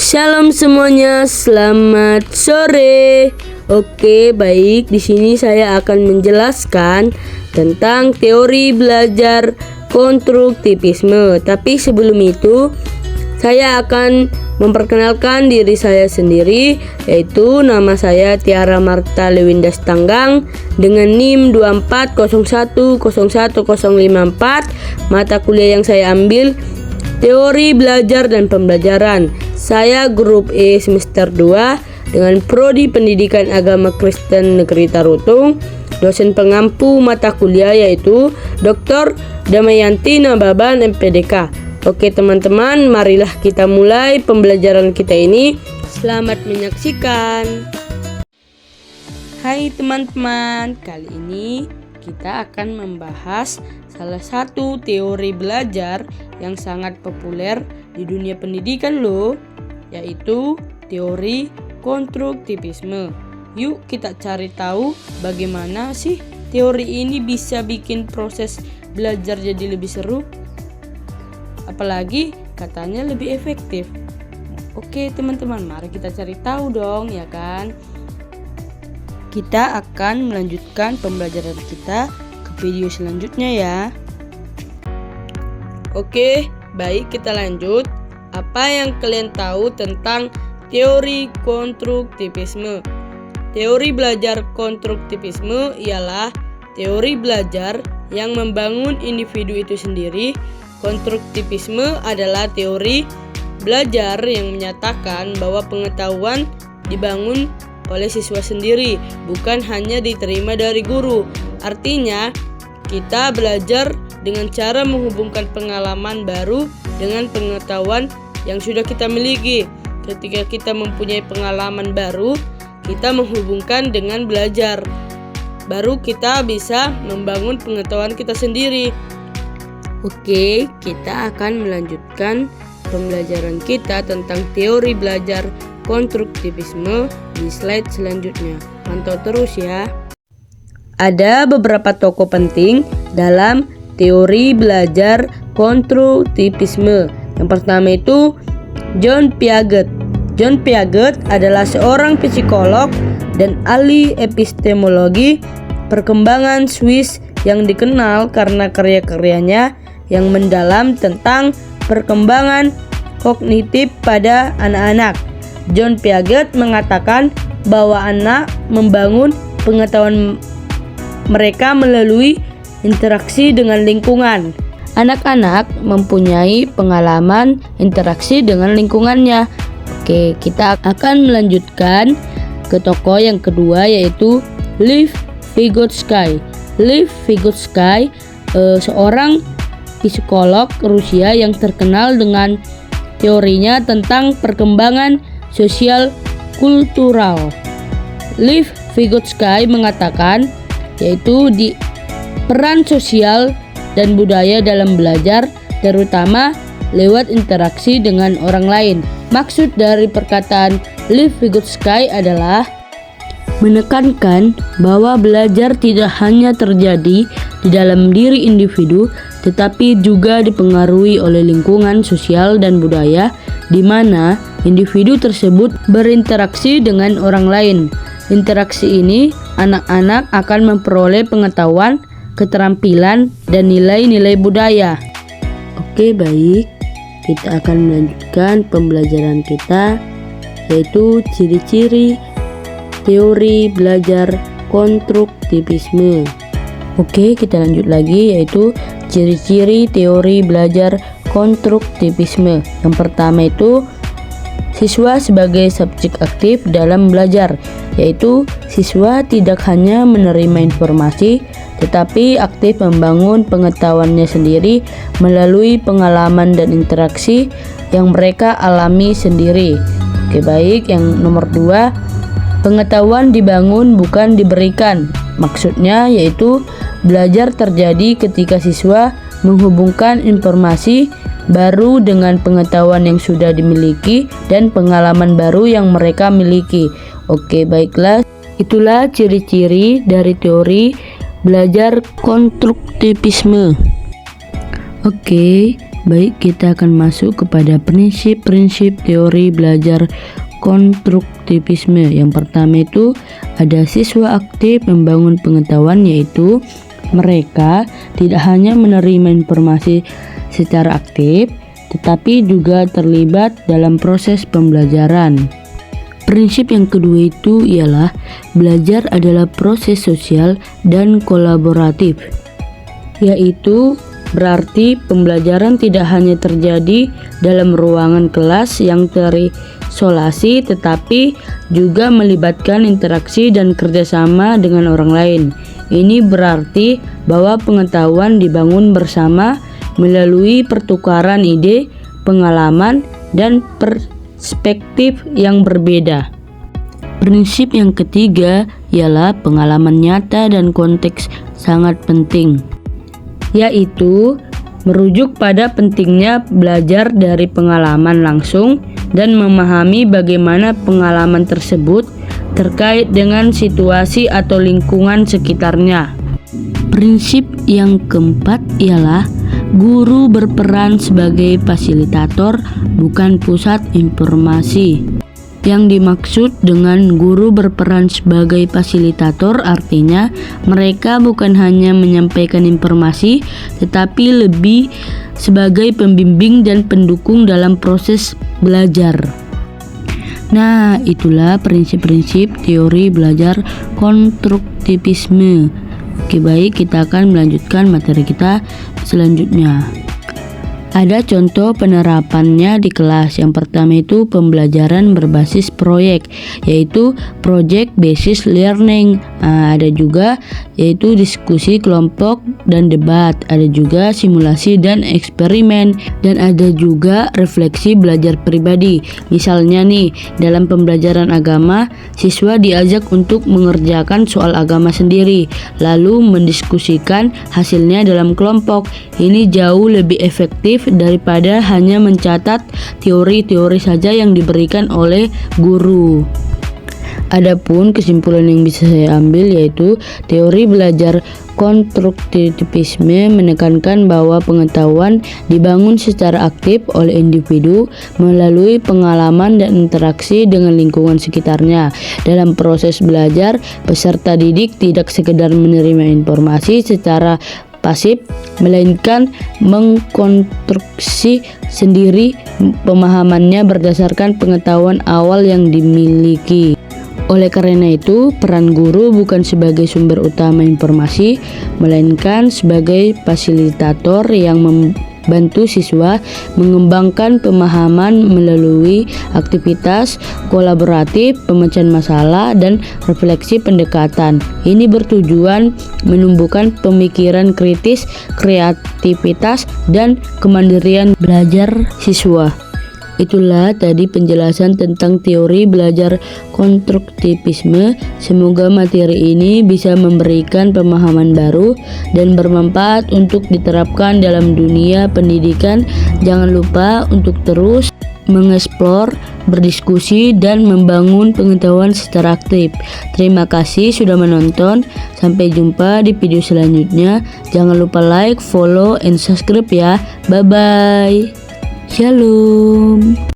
Shalom semuanya, selamat sore. Oke, baik. Di sini saya akan menjelaskan tentang teori belajar konstruktivisme. Tapi sebelum itu, saya akan memperkenalkan diri saya sendiri, yaitu nama saya Tiara Marta Lewindas Tanggang dengan NIM 240101054. Mata kuliah yang saya ambil Teori Belajar dan Pembelajaran. Saya grup E semester 2 dengan prodi Pendidikan Agama Kristen Negeri Tarutung. Dosen pengampu mata kuliah yaitu Dr. Damayanti Nababan MPDK. Oke teman-teman, marilah kita mulai pembelajaran kita ini. Selamat menyaksikan. Hai teman-teman, kali ini kita akan membahas salah satu teori belajar yang sangat populer di dunia pendidikan loh, yaitu teori konstruktivisme. Yuk kita cari tahu bagaimana sih teori ini bisa bikin proses belajar jadi lebih seru, apalagi katanya lebih efektif. Oke teman-teman, mari kita cari tahu dong, ya kan? Kita akan melanjutkan pembelajaran kita ke video selanjutnya ya. Oke, baik, kita lanjut. Apa yang kalian tahu tentang teori konstruktivisme? Teori belajar konstruktivisme ialah teori belajar yang membangun individu itu sendiri. Konstruktivisme adalah teori belajar yang menyatakan bahwa pengetahuan dibangun oleh siswa sendiri, bukan hanya diterima dari guru. Artinya, kita belajar dengan cara menghubungkan pengalaman baru dengan pengetahuan yang sudah kita miliki. Ketika kita mempunyai pengalaman baru, kita menghubungkan dengan belajar. Baru kita bisa membangun pengetahuan kita sendiri. Oke, kita akan melanjutkan pembelajaran kita tentang teori belajar konstruktivisme di slide selanjutnya. Pantau terus ya. Ada beberapa tokoh penting dalam teori belajar konstruktivisme. Yang pertama itu John Piaget. John Piaget adalah seorang psikolog dan ahli epistemologi perkembangan Swiss yang dikenal karena karya-karyanya yang mendalam tentang perkembangan kognitif pada anak-anak. John Piaget mengatakan bahwa anak membangun pengetahuan mereka melalui interaksi dengan lingkungan. Anak-anak mempunyai pengalaman interaksi dengan lingkungannya. Oke, kita akan melanjutkan ke tokoh yang kedua, yaitu Lev Vygotsky. Lev Vygotsky seorang psikolog Rusia yang terkenal dengan teorinya tentang perkembangan sosial kultural. Lev Vygotsky mengatakan yaitu di peran sosial dan budaya dalam belajar, terutama lewat interaksi dengan orang lain. Maksud dari perkataan Lev Vygotsky adalah menekankan bahwa belajar tidak hanya terjadi di dalam diri individu, tetapi juga dipengaruhi oleh lingkungan sosial dan budaya di mana individu tersebut berinteraksi dengan orang lain. Interaksi ini, anak-anak akan memperoleh pengetahuan, keterampilan, dan nilai-nilai budaya. Oke, baik. Kita akan melanjutkan pembelajaran kita, yaitu ciri-ciri teori belajar konstruktivisme. Oke, kita lanjut lagi, yaitu ciri-ciri teori belajar konstruktivisme. Yang pertama itu siswa sebagai subjek aktif dalam belajar, yaitu siswa tidak hanya menerima informasi tetapi aktif membangun pengetahuannya sendiri melalui pengalaman dan interaksi yang mereka alami sendiri. Oke, baik. Yang nomor 2, pengetahuan dibangun bukan diberikan. Maksudnya yaitu belajar terjadi ketika siswa menghubungkan informasi baru dengan pengetahuan yang sudah dimiliki dan pengalaman baru yang mereka miliki. Oke, baiklah. Itulah ciri-ciri dari teori belajar konstruktivisme. Oke, Baik, kita akan masuk kepada prinsip-prinsip teori belajar konstruktivisme. Yang pertama itu ada siswa aktif membangun pengetahuan, yaitu mereka tidak hanya menerima informasi secara aktif, tetapi juga terlibat dalam proses pembelajaran. Prinsip yang kedua itu ialah belajar adalah proses sosial dan kolaboratif, yaitu berarti pembelajaran tidak hanya terjadi dalam ruangan kelas yang terisolasi, tetapi juga melibatkan interaksi dan kerjasama dengan orang lain. Ini berarti bahwa pengetahuan dibangun bersama melalui pertukaran ide, pengalaman, dan perspektif yang berbeda. Prinsip yang ketiga ialah pengalaman nyata dan konteks sangat penting, yaitu merujuk pada pentingnya belajar dari pengalaman langsung dan memahami bagaimana pengalaman tersebut terkait dengan situasi atau lingkungan sekitarnya. Prinsip yang keempat ialah guru berperan sebagai fasilitator, bukan pusat informasi. Yang dimaksud dengan guru berperan sebagai fasilitator artinya mereka bukan hanya menyampaikan informasi, tetapi lebih sebagai pembimbing dan pendukung dalam proses belajar. Nah, itulah prinsip-prinsip teori belajar konstruktivisme. Oke, baik, kita akan melanjutkan materi kita selanjutnya. Ada contoh penerapannya di kelas. Yang pertama itu pembelajaran berbasis proyek, yaitu project based learning. Ada juga yaitu diskusi kelompok dan debat. Ada juga simulasi dan eksperimen, dan ada juga refleksi belajar pribadi. Misalnya nih, dalam pembelajaran agama, siswa diajak untuk mengerjakan soal agama sendiri, lalu mendiskusikan hasilnya dalam kelompok. Ini jauh lebih efektif daripada hanya mencatat teori-teori saja yang diberikan oleh guru. Adapun kesimpulan yang bisa saya ambil yaitu teori belajar konstruktivisme menekankan bahwa pengetahuan dibangun secara aktif oleh individu melalui pengalaman dan interaksi dengan lingkungan sekitarnya. Dalam proses belajar, peserta didik tidak sekedar menerima informasi secara pasif, melainkan mengkonstruksi sendiri pemahamannya berdasarkan pengetahuan awal yang dimiliki. Oleh karena itu, peran guru bukan sebagai sumber utama informasi, melainkan sebagai fasilitator yang membantu siswa mengembangkan pemahaman melalui aktivitas kolaboratif, pemecahan masalah, dan refleksi pendekatan. Ini bertujuan menumbuhkan pemikiran kritis, kreativitas, dan kemandirian belajar siswa. Itulah tadi penjelasan tentang teori belajar konstruktivisme. Semoga materi ini bisa memberikan pemahaman baru dan bermanfaat untuk diterapkan dalam dunia pendidikan. Jangan lupa untuk terus mengeksplor, berdiskusi, dan membangun pengetahuan secara aktif. Terima kasih sudah menonton. Sampai jumpa di video selanjutnya. Jangan lupa like, follow, and subscribe ya. Bye-bye. Shalom.